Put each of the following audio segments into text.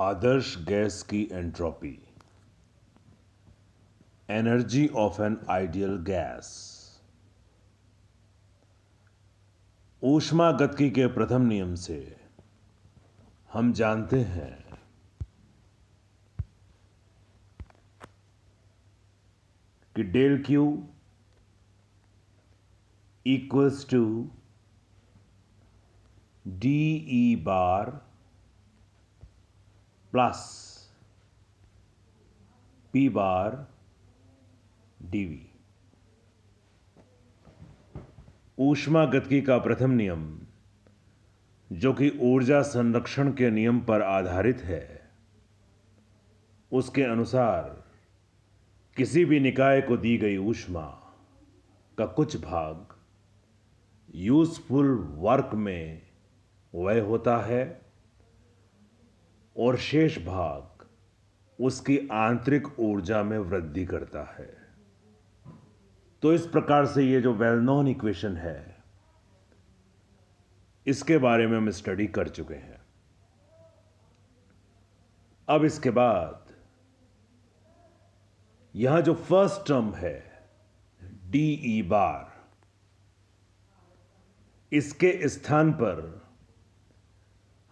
आदर्श gas की entropy, energy of an ideal gas. ऊष्मागतिकी के प्रथम नियम से हम जानते हैं कि del q equals to d e bar plus p bar d v. ऊष्मागतिकी का प्रथम नियम, जो कि ऊर्जा संरक्षण के नियम पर आधारित है, उसके अनुसार किसी भी निकाय को दी गई ऊष्मा का कुछ भाग यूजफुल वर्क में व्यय होता है और शेष भाग उसकी आंतरिक ऊर्जा में वृद्धि करता है। तो इस प्रकार से ये जो वेल नोन इक्वेशन है, इसके बारे में हम स्टडी कर चुके हैं। अब इसके बाद यहां जो फर्स्ट टर्म है डी ई बार, इसके स्थान पर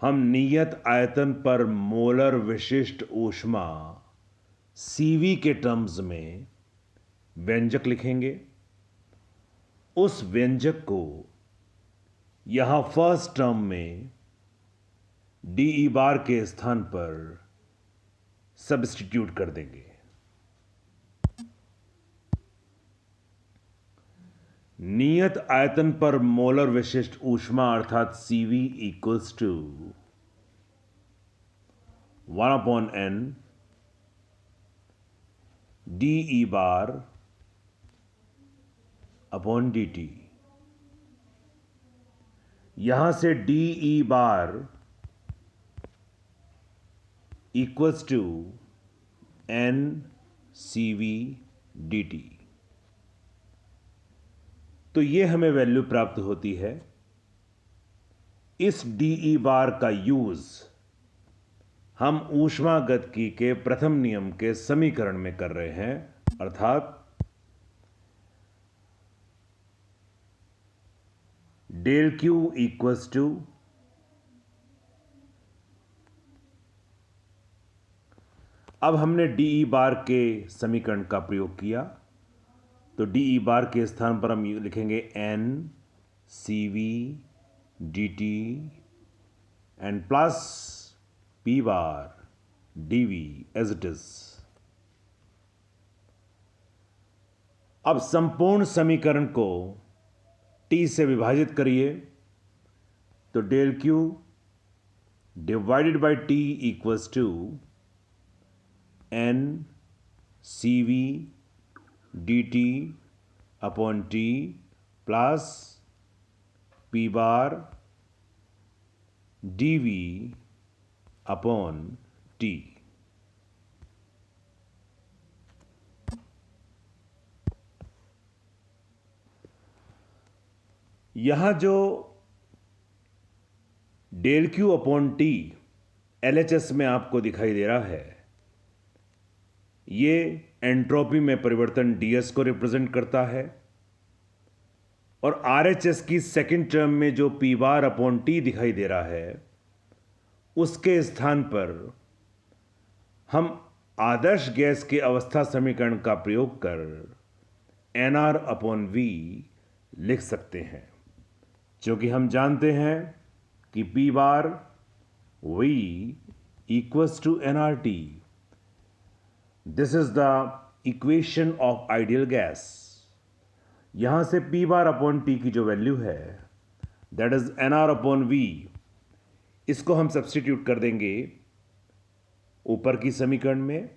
हम नियत आयतन पर मोलर विशिष्ट ऊष्मा सीवी के टर्म्स में व्यंजक लिखेंगे। उस व्यंजक को यहां फर्स्ट टर्म में डीई बार के स्थान पर सब्स्टिट्यूट कर देंगे। नियत आयतन पर मोलर विशिष्ट ऊष्मा अर्थात c v equals to 1/n d e bar upon dt। यहां से d e bar equals to n c v dt। तो ये हमें वैल्यू प्राप्त होती है। इस डीई बार का यूज हम ऊष्मागतिकी के प्रथम नियम के समीकरण में कर रहे हैं, अर्थात डेल क्यू इक्वल्स टू अब हमने डीई बार के समीकरण का प्रयोग किया, तो डीई बार के स्थान पर हम लिखेंगे n c v dt and plus p bar d v as it is. अब संपूर्ण समीकरण को t से विभाजित करिए, तो del q divided by t equals to n c v dt upon t plus p bar dv upon t। यहां जो del q upon t LHS में आपको दिखाई दे रहा है, ये एंट्रोपी में परिवर्तन ds को रिप्रेजेंट करता है, और RHS की सेकंड टर्म में जो p बार अपॉन टी दिखाई दे रहा है, उसके स्थान पर हम आदर्श गैस के अवस्था समीकरण का प्रयोग कर nr अपॉन v लिख सकते हैं, क्योंकि हम जानते हैं कि p bar v equals to nRT। This is the equation of ideal gas. यहां से पी बार अपॉन टी की जो वैल्यू है, that is nr upon v, इसको हम सब्स्टिट्यूट कर देंगे ऊपर की समीकरण में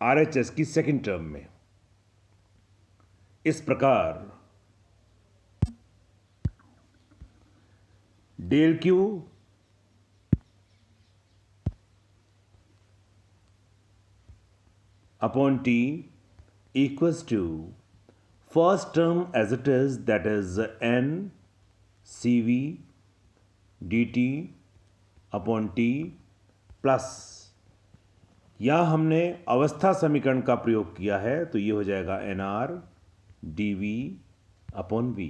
RHS की सेकंड टर्म में। इस प्रकार del q upon t equals to first term as it is, that is n cv dt upon t plus यहां हमने अवस्था समीकरण का प्रयोग किया है, तो ये हो जाएगा NR dV अपॉन V।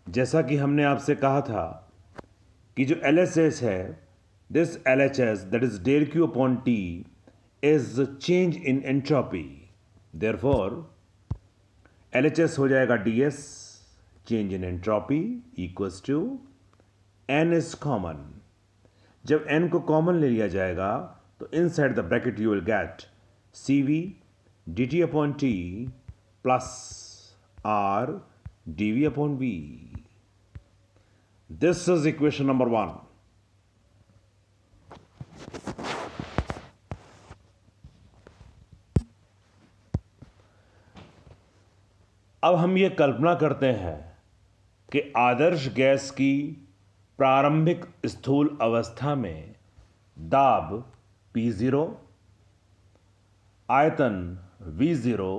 जैसा कि हमने आपसे कहा था कि जो LHS है, this LHS that is del Q upon T is change in entropy. Therefore LHS हो जाएगा DS change in entropy equals to N is common. जब N को कॉमन ले लिया जाएगा तो inside the bracket you will get CV dt upon T plus R dV upon V। This is equation number 1। अब हम ये कल्पना करते हैं कि आदर्श गैस की प्रारंभिक स्थूल अवस्था में दाब P0, आयतन V0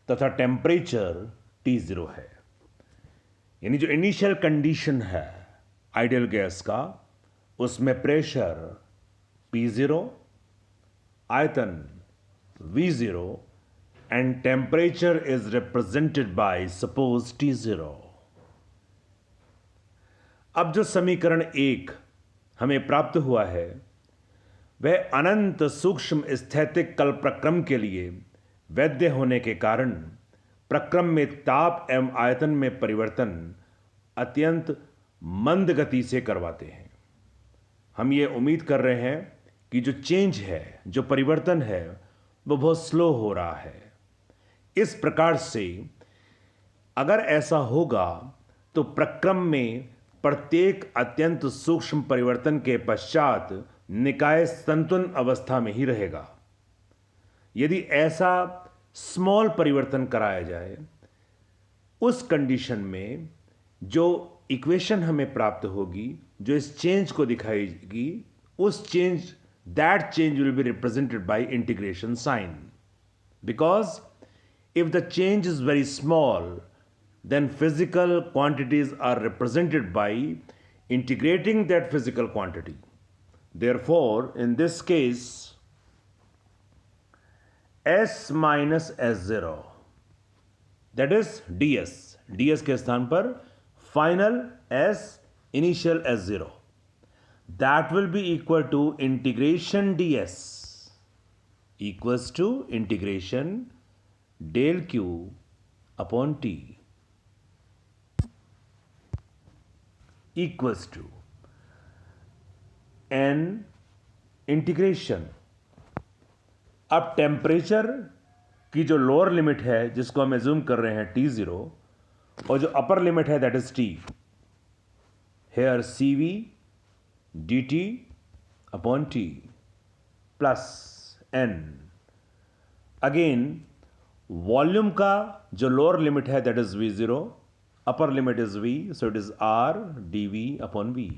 तथा टेम्परेचर T0 है। यानी जो इनिशियल कंडीशन है आइडियल गैस का, उसमें प्रेशर P0, आयतन V0 and temperature is represented by suppose T0। अब जो समीकरण 1 हमें प्राप्त हुआ है वह अनंत सूक्ष्म स्थैतिक कल प्रक्रम के लिए वैध होने के कारण प्रक्रम में ताप एवं आयतन में परिवर्तन अत्यंत मंद गति से करवाते हैं। हम ये उम्मीद कर रहे हैं कि जो चेंज है, जो परिवर्तन है, वो बहुत स्लो हो रहा है। इस प्रकार से अगर ऐसा होगा तो प्रक्रम में प्रत्येक अत्यंत सूक्ष्म परिवर्तन के पश्चात निकाय संतुलन अवस्था में ही रहेगा। यदि ऐसा स्मॉल परिवर्तन कराया जाए, उस कंडीशन में जो इक्वेशन हमें प्राप्त होगी, जो इस चेंज को दिखाएगी, उस change that change will be represented by integration sign. Because if the change is very small, then physical quantities are represented by integrating that physical quantity. Therefore, in this case, S minus S0, that is DS, DS के स्थान पर final S initial S0, that will be equal to integration DS equals to integration del Q upon T equals to N integration. अब temperature की जो lower limit है जिसको हम assume कर रहे हैं T0, और जो अपर लिमिट है that is T, here CV dt upon T plus N। Again volume का जो लोअर लिमिट है that is V0, upper limit is V, so it is R dV upon V।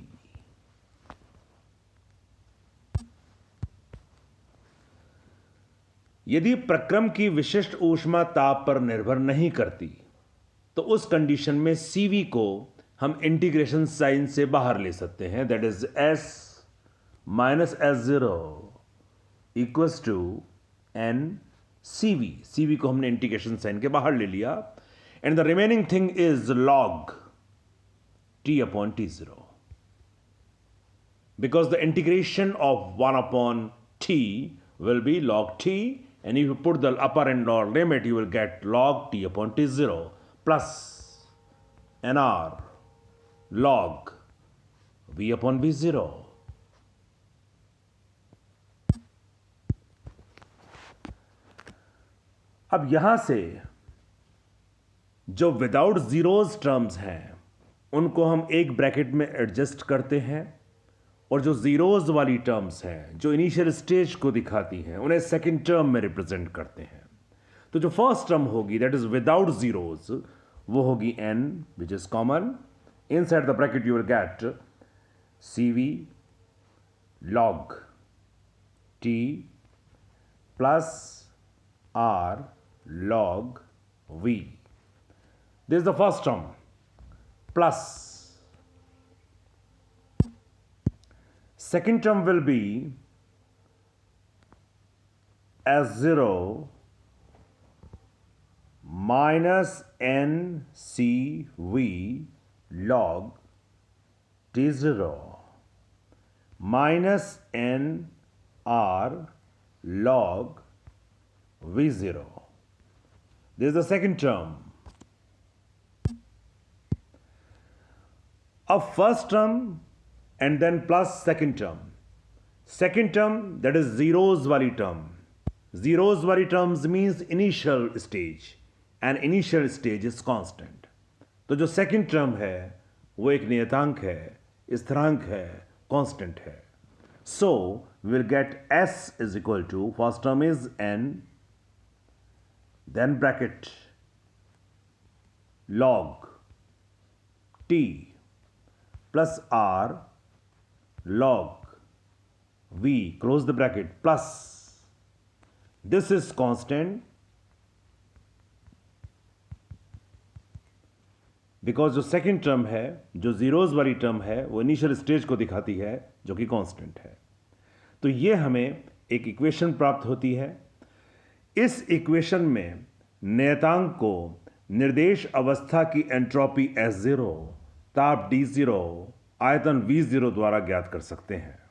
यदि प्रक्रम की विशिष्ट ऊष्मा ताप पर निर्भर नहीं करती तो उस कंडीशन में CV को हम इंटीग्रेशन साइन से बाहर ले सकते हैं, that is S minus S0 equals to N CV को हमने इंटीग्रेशन साइन के बाहर ले लिया, and the remaining thing is log T upon T0, because the integration of 1 upon T will be log T, and if you put the upper and lower limit you will get log T upon T0 plus NR log V upon V0। अब यहां से जो without zeros terms हैं उनको हम एक bracket में adjust करते हैं, और जो जीरोज वाली टर्म्स हैं जो इनिशियल स्टेज को दिखाती हैं उन्हें सेकंड टर्म में रिप्रेजेंट करते हैं। तो जो फर्स्ट टर्म होगी दैट इज विदाउट जीरोज, वो होगी n which is common. Inside the bracket you will get CV log T plus R log V। This is the first term plus second term will be S0 minus NCV log T0 minus NR log V0. This is the second term. A first term and then plus second term. Second term, that is zeros wali term. Zeros wali terms means initial stage, and initial stage is constant. तो जो second term है वो एक नियतांक है, स्थिरांक है, constant है. So we'll get S is equal to, first term is N, then bracket log T plus R log V, close the bracket, plus this is constant because जो सेकेंड टर्म है, जो जीरोज वाली term है, वो initial stage को दिखाती है जो कि कांस्टेंट है. तो ये हमें एक इक्वेशन प्राप्त होती है. इस इक्वेशन में नियतांक को निर्देश अवस्था की एंट्रोपी S0, ताप D0, आयतन V0 द्वारा ज्ञात कर सकते हैं.